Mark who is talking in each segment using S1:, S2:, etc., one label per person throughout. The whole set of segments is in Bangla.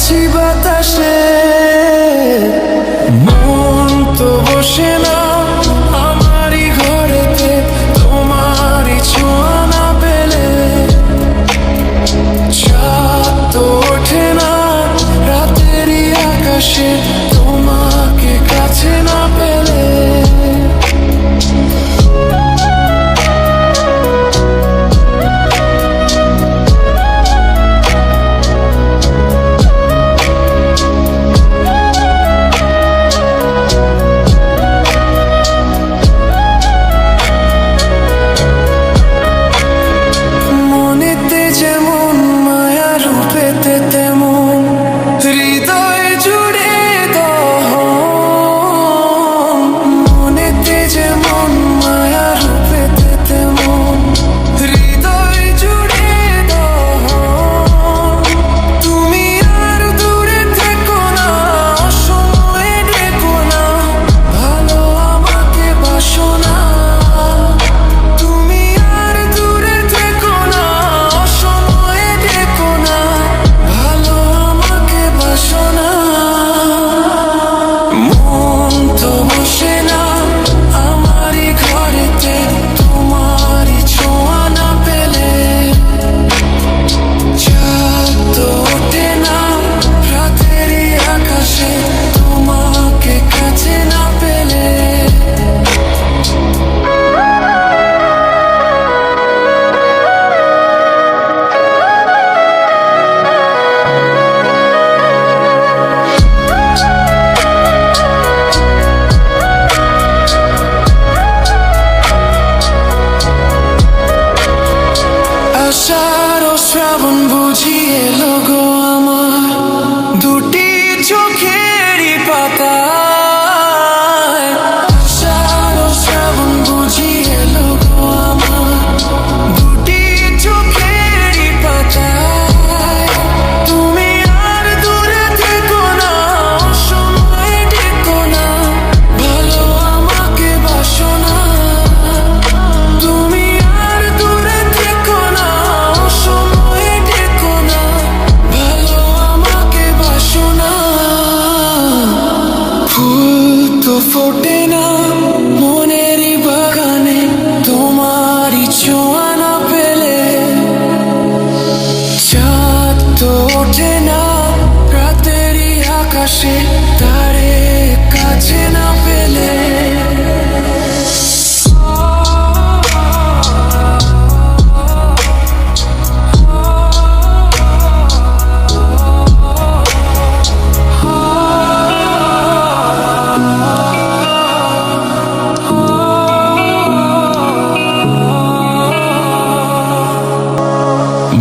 S1: চলেছি বাতাসে, মন তো বসে না আমারই ঘরেতে, তোমারই ছোঁয়া না পেলে। চাঁদ তো ওঠে না রাতেরই আকাশে, তোমাকে কাছে না পেলে। আষাঢ় ও শ্রাবণ বুঝিয়ে এলো গো আমার দুটি চোখেরই পাতায়। আষাঢ় ও শ্রাবণ বুঝিয়ে এলো গো আমার দুটি চোখেরই পাতায়। তুমি আর দূরে থেকো না, সময় ডেকো না, ভালো আমাকে বাসো না। তুমি আর দূরে থেকো না, সময় ডেকো না, ভালো আমাকে বাসো না। ফুল তো ফোটে না মনেরই বাগানে, তোমারই ছোঁয়া না পেলে। চাঁদ তো ওঠে না রাতেরই আকাশে, তারে কাছে না পেলে।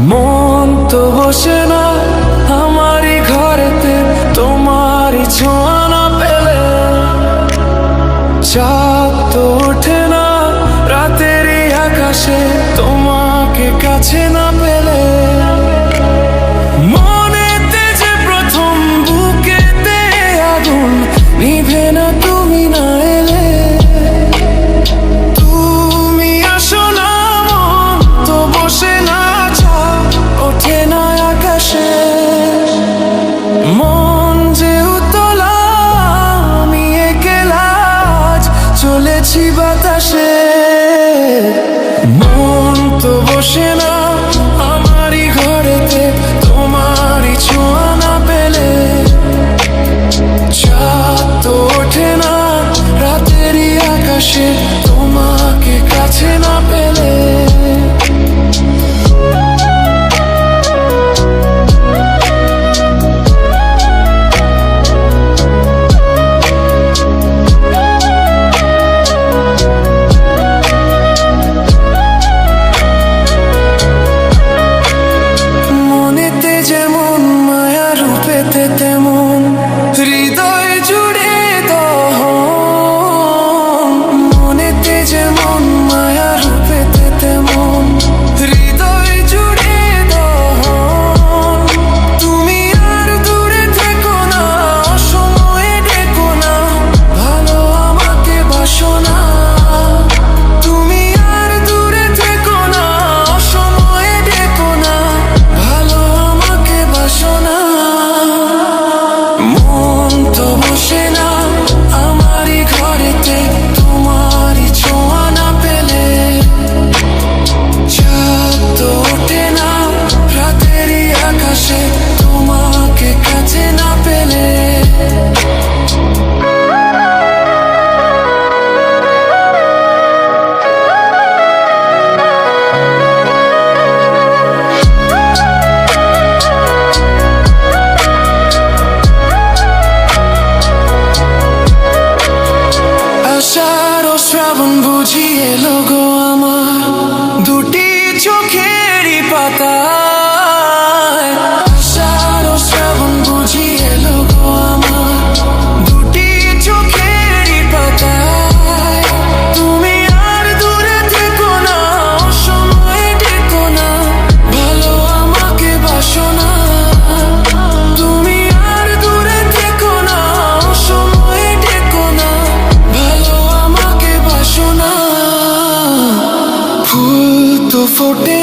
S1: মন তো বসে না আমারই ঘরেতে, তোমারই ছোঁয়া না পেলে। চাঁদ তো ওঠে না রাতেরই আকাশে, তোমাকে কাছে না পেলে। মনেতে যে প্রথম বুকেতে আগুন, নিভে না তুমি না এলে। তুমি আসো না, মন তো বসে না, ওঠে না আকাশে। মন যে উতলা আমি একলা আজ চলেছি বাতাসে। মন তো বসে না ফোটে